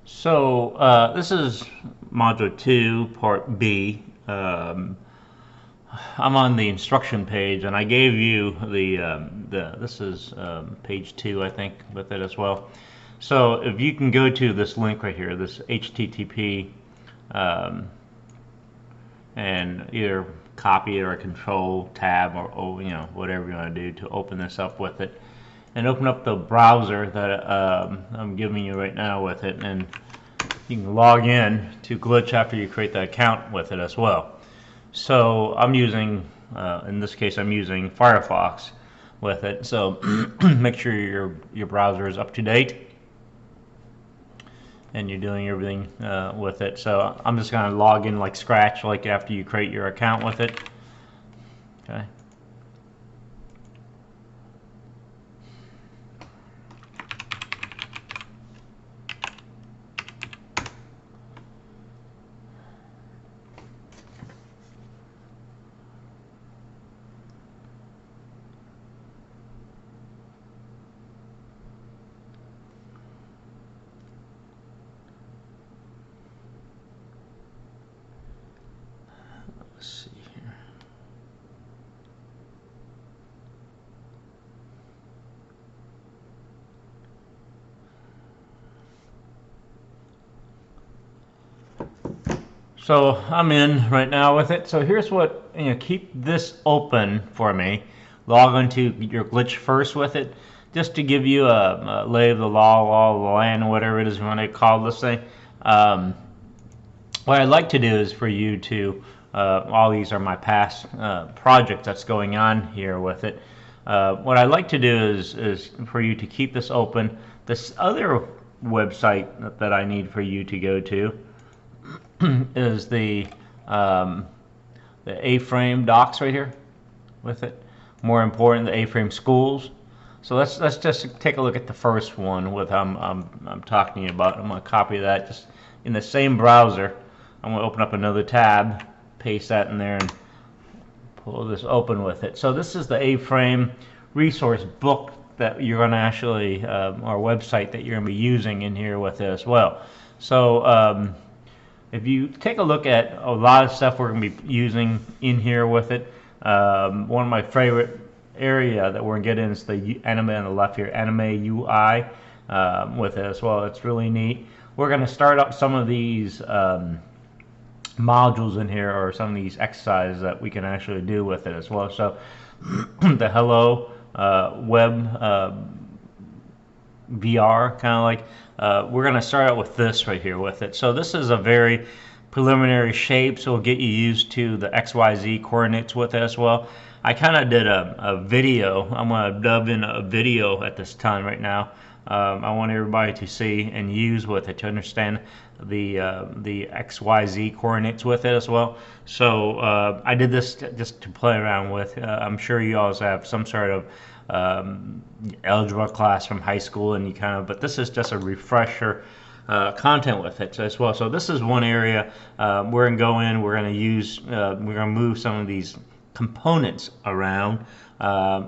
So this is Module 2, Part B. I'm on the instruction page, and I gave you the this is page 2, I think, with it as well. So if you can go to this link right here, this HTTP, and either copy it or control tab or whatever you want to do to open this up with it, and open up the browser that I'm giving you right now with it, and you can log in to Glitch after you create the account with it as well. So I'm using, in this case, I'm using Firefox with it. So make sure your browser is up to date and you're doing everything with it. So I'm just going to log in like scratch, like after you create your account with it. Okay. Let's see here. So I'm in right now with it. So here's what, keep this open for me. Log into your Glitch first with it, just to give you a lay of the law of the land, whatever it is you want to call this thing. What I'd like to do is for you to, all these are my past projects that's going on here with it. What I'd like to do is for you to keep this open. This other website that I need for you to go to is the A-frame docs right here with it. More important, the A-frame schools. So let's just take a look at the first one with I'm talking about. I'm going to copy that just in the same browser. I'm going to open up another tab, paste that in there, and pull this open with it. So this is the A-frame resource book that you're going to actually, or website that you're going to be using in here with it as well. So if you take a look at a lot of stuff we're going to be using in here with it, one of my favorite area that we're going to get in is the anime on the left here, anime UI with it as well. It's really neat. We're going to start up some of these modules in here, or some of these exercises that we can actually do with it as well. So the hello web VR, kind of like, we're going to start out with this right here with it. So this is a very preliminary shape, so it'll get you used to the XYZ coordinates with it as well. I kind of did a video. I'm going to dub in a video at this time right now. I want everybody to see and use with it to understand the XYZ coordinates with it as well. So I did this just to play around with. I'm sure you all have some sort of algebra class from high school, and but this is just a refresher content with it as well. So this is one area we're going to go in. We're going to use, we're going to move some of these components around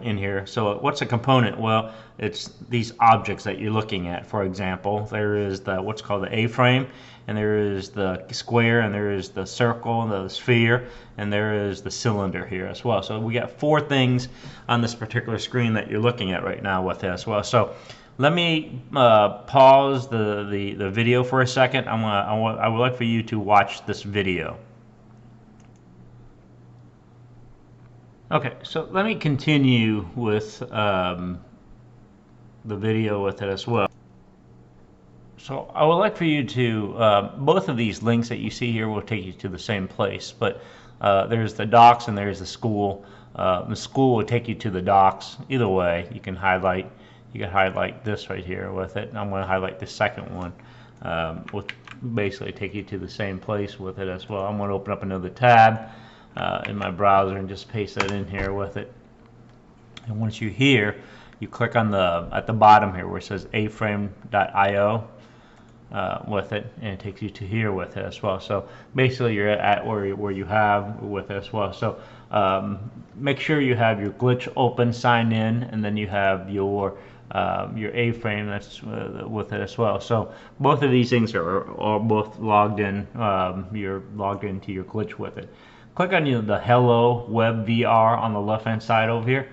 in here. So what's a component? Well, it's these objects that you're looking at. For example, there is what's called the A-frame, and there is the square, and there is the circle, and the sphere, and there is the cylinder here as well. So we got 4 things on this particular screen that you're looking at right now with it as well. So let me pause the video for a second. I would like for you to watch this video. Okay, so let me continue with the video with it as well. So I would like for you to, both of these links that you see here will take you to the same place, but there's the docs and there's the school. The school will take you to the docs. Either way, you can highlight this right here with it. I'm going to highlight the second one, which basically take you to the same place with it as well. I'm going to open up another tab in my browser and just paste that in here with it. And once you're here, you click on at the bottom here where it says aframe.io with it, and it takes you to here with it as well. So basically you're at where you have with it as well. So make sure you have your Glitch open, signed in, and then you have your your A-frame that's with it as well. So both of these things are both logged in. You're logged into your glitch with it. Click on the Hello Web VR on the left-hand side over here,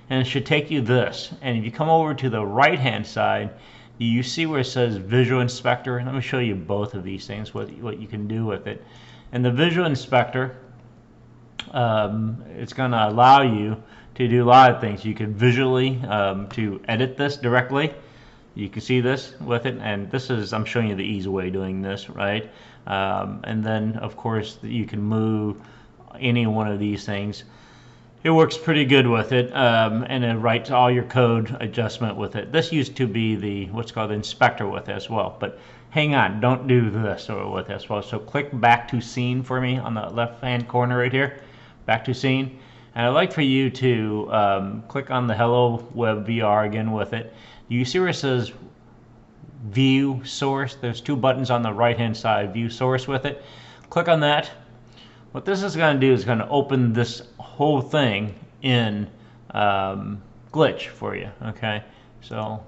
and it should take you this. And if you come over to the right-hand side, you see where it says Visual Inspector. Let me show you both of these things, what you can do with it. And the Visual Inspector, it's going to allow you to do a lot of things. You can visually to edit this directly. You can see this with it, and this is, I'm showing you the easy way of doing this, right? And then of course you can move any one of these things. It works pretty good with it, and it writes all your code adjustment with it. This used to be the what's called the inspector with it as well, but hang on, don't do this with it as well. So click back to scene for me on the left hand corner right here, back to scene. And I'd like for you to click on the Hello Web VR again with it. You see where it says View Source? There's two buttons on the right hand side, View Source with it. Click on that. What this is going to do is going to open this whole thing in Glitch for you. Okay, so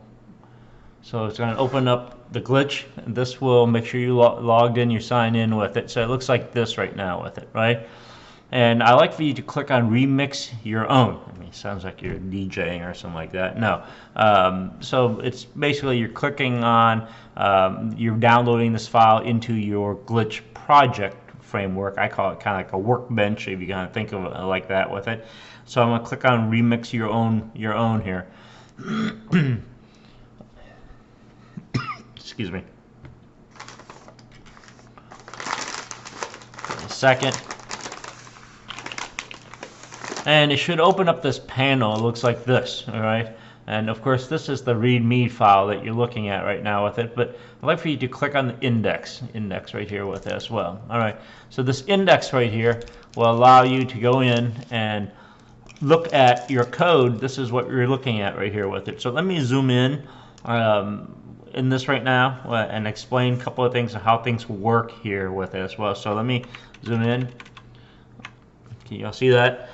it's going to open up the Glitch, and this will make sure you logged in, you sign in with it. So it looks like this right now with it, right? And I like for you to click on Remix Your Own. I mean, it sounds like you're DJing or something like that. No. So it's basically you're clicking on, you're downloading this file into your Glitch project framework. I call it kind of like a workbench, if you kind of think of it like that with it. So I'm going to click on Remix Your Own here. Excuse me. A second. And it should open up this panel. It looks like this, all right? And of course, this is the README file that you're looking at right now with it. But I'd like for you to click on the index right here with it as well. All right. So this index right here will allow you to go in and look at your code. This is what you're looking at right here with it. So let me zoom in this right now and explain a couple of things of how things work here with it as well. So let me zoom in. Can y'all see that?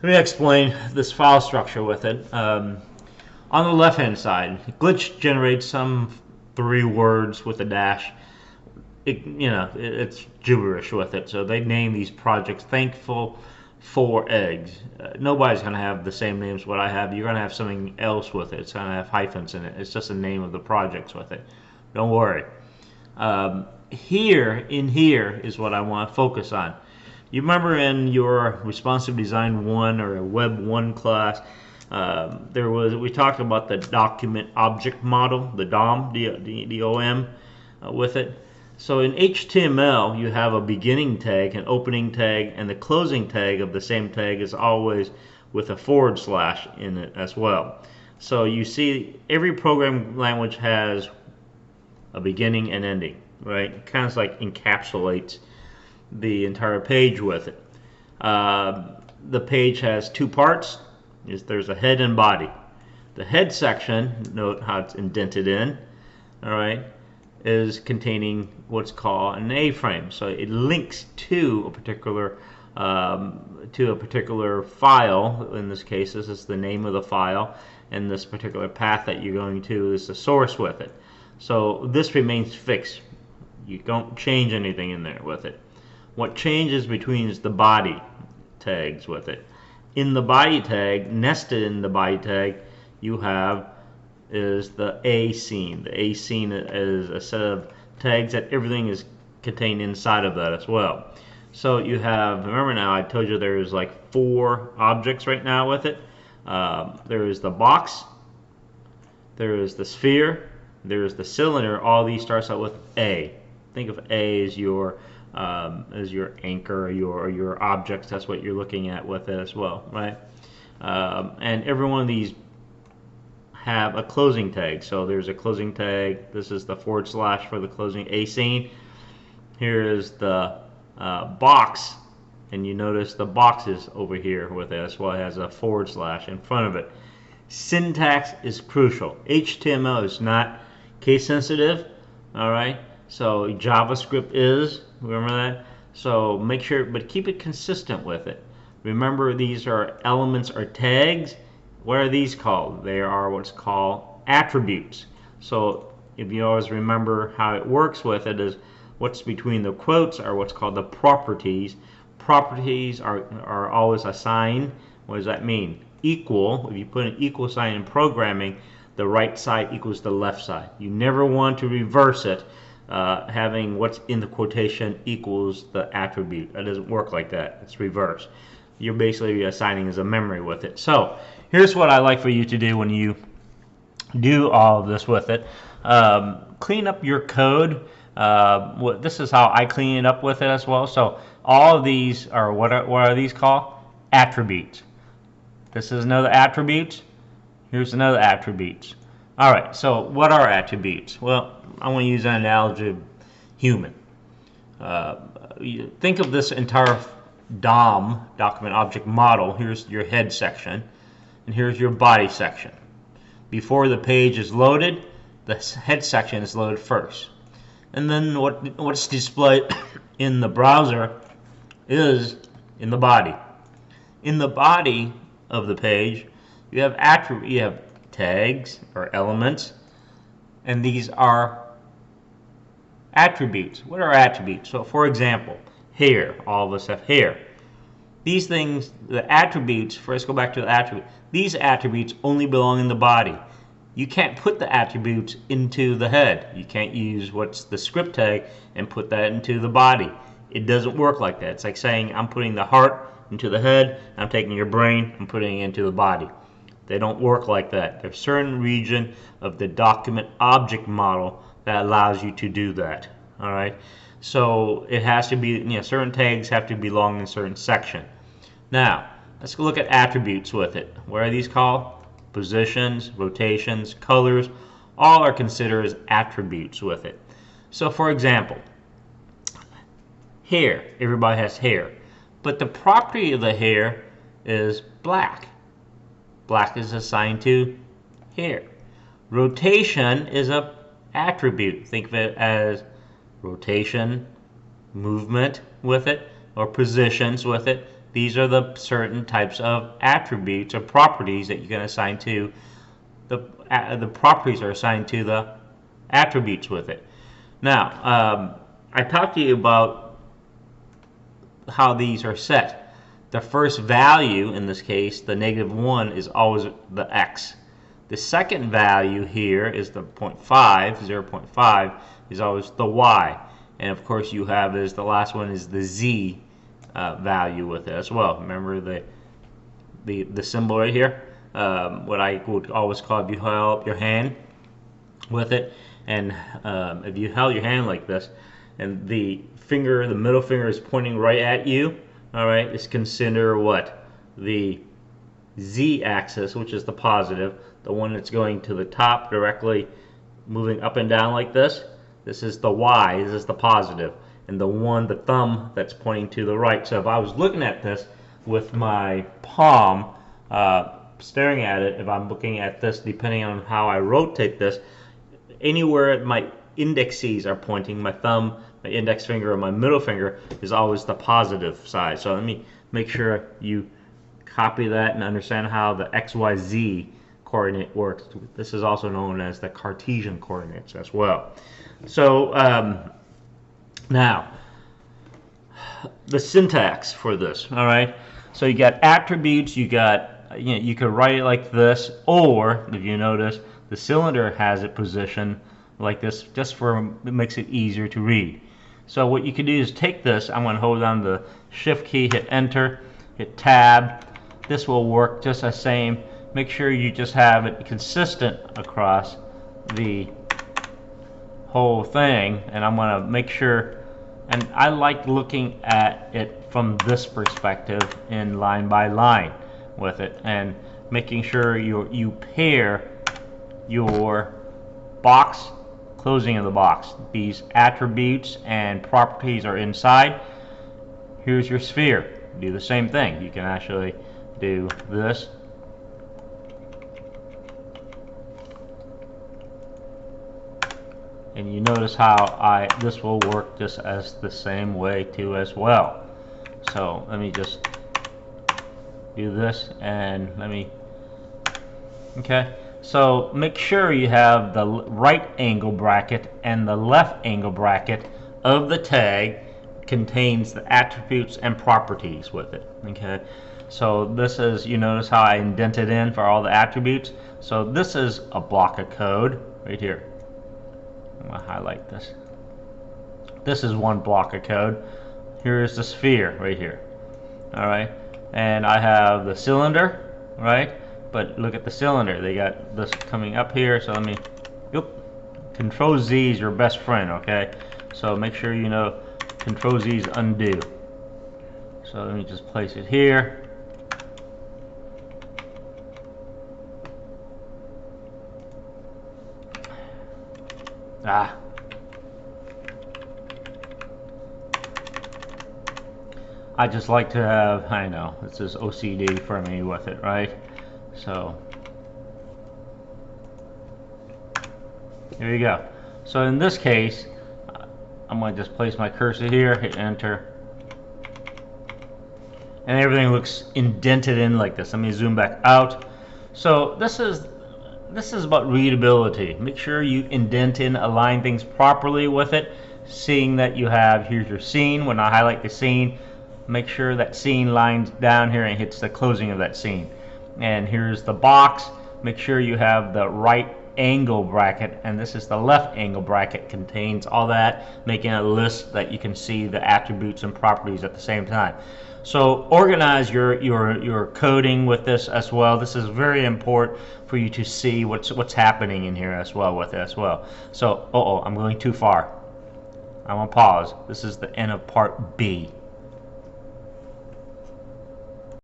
Let me explain this file structure with it. On the left-hand side, Glitch generates some 3 words with a dash. It's gibberish with it. So they name these projects Thankful for Eggs. Nobody's going to have the same names what I have. You're going to have something else with it. It's going to have hyphens in it. It's just the name of the projects with it. Don't worry. Here is what I want to focus on. You remember in your Responsive Design 1 or a Web 1 class, we talked about the document object model, the DOM, D-O-M, with it. So in HTML, you have a beginning tag, an opening tag, and the closing tag of the same tag is always with a / in it as well. So you see every programming language has a beginning and ending, right? It kind of like encapsulates the entire page with it. The page has 2 parts. There's a head and body. The head section, note how it's indented in, all right, is containing what's called an A-frame. So it links to a particular file. In this case, this is the name of the file, and this particular path that you're going to is the source with it. So this remains fixed. You don't change anything in there with it. What changes between is the body tags with it. In the body tag, nested in the body tag, you have is the A scene. The A scene is a set of tags that everything is contained inside of that as well. So you have, remember now, I told you there is like 4 objects right now with it. There is the box, there is the sphere, there is the cylinder. All these starts out with A. Think of A as your anchor, or your objects. That's what you're looking at with it as well, right? And every one of these have a closing tag. So there's a closing tag. This is the / for the closing A scene. Here is the box, and you notice the box is over here with it as well. It has a / in front of it. Syntax is crucial. HTML is not case sensitive, all right? So JavaScript is, remember that? So make sure, but keep it consistent with it. Remember, these are elements or tags. What are these called? They are what's called attributes. So if you always remember how it works with it is what's between the quotes are what's called the properties. Properties are always assigned. What does that mean? Equal. If you put an equal sign in programming, the right side equals the left side. You never want to reverse it, having what's in the quotation equals the attribute. It doesn't work like that. It's reversed. You're basically assigning as a memory with it. So here's what I like for you to do when you do all of this with it. Clean up your code. This is how I clean it up with it as well. So all of these are what are these called? Attributes. This is another attribute. Here's another attribute. All right. So what are attributes? Well, I want to use an analogy of human. Think of this entire DOM, document object model. Here's your head section, and here's your body section. Before the page is loaded, the head section is loaded first. And then what's displayed in the browser is in the body. In the body of the page, you have tags or elements, and these are attributes. What are attributes? So for example, hair. All of us have hair. These things, the attributes, first go back to the attribute. These attributes only belong in the body. You can't put the attributes into the head. You can't use what's the script tag and put that into the body. It doesn't work like that. It's like saying I'm putting the heart into the head, I'm taking your brain, I'm putting it into the body. They don't work like that. There's a certain region of the document object model that allows you to do that. All right. So it has to be, certain tags have to belong in a certain section. Now, let's look at attributes with it. What are these called? Positions, rotations, colors, all are considered as attributes with it. So for example, hair. Everybody has hair. But the property of the hair is black. Black is assigned to hair. Rotation is an attribute. Think of it as rotation, movement with it, or positions with it. These are the certain types of attributes or properties that you can assign to the properties are assigned to the attributes with it. Now, I talked to you about how these are set. The first value, in this case, the -1, is always the x. The second value here is the 0.5 is always the y. And of course you have the last one is the z value with it as well. Remember the symbol right here? What I would always call, if you held up your hand with it, and if you held your hand like this, and the middle finger is pointing right at you, all right, it's considered what? The z-axis, which is the positive, the one that's going to the top directly, moving up and down like this. This is the y, this is the positive, and the thumb that's pointing to the right. So if I was looking at this with my palm, staring at it, if I'm looking at this, depending on how I rotate this, anywhere my indexes are pointing, my thumb, my index finger, or my middle finger is always the positive side. So let me make sure you copy that and understand how the XYZ coordinate works. This is also known as the Cartesian coordinates as well. So now the syntax for this, all right? So you got attributes, you could write it like this, or if you notice, the cylinder has it positioned like this, just it makes it easier to read. So what you can do is take this. I'm going to hold down the Shift key, hit Enter, hit Tab. This will work just the same. Make sure you just have it consistent across the whole thing, and I'm going to make sure. And I like looking at it from this perspective, in line by line with it, and making sure you pair your box, closing of the box. These attributes and properties are inside. Here's your sphere. Do the same thing. You can actually do this. And you notice how this will work just as the same way too as well. So let me just do this, and okay. So make sure you have the right angle bracket and the left angle bracket of the tag contains the attributes and properties with it. Okay, so this is, you notice how I indented in for all the attributes. So this is a block of code right here. I'm going to highlight this. This is one block of code. Here is the sphere right here. All right, and I have the cylinder, right? But look at the cylinder. They got this coming up here. So let me, Control Z is your best friend. Okay, so make sure you know Control Z is undo. So let me just place it here. I just like to have, I know, this is OCD for me with it, right? So, here you go. So in this case, I'm going to just place my cursor here, hit enter, and everything looks indented in like this. Let me zoom back out. So this is about readability. Make sure you indent in, align things properly with it, seeing that you have, here's your scene. When I highlight the scene, make sure that scene lines down here and hits the closing of that scene. And here's the box. Make sure you have the right angle bracket, and this is the left angle bracket, contains all that, making a list that you can see the attributes and properties at the same time. So organize your coding with this as well. This is very important for you to see what's happening in here as well with it as well. So I'm going too far. I'm gonna pause. This is the end of part B.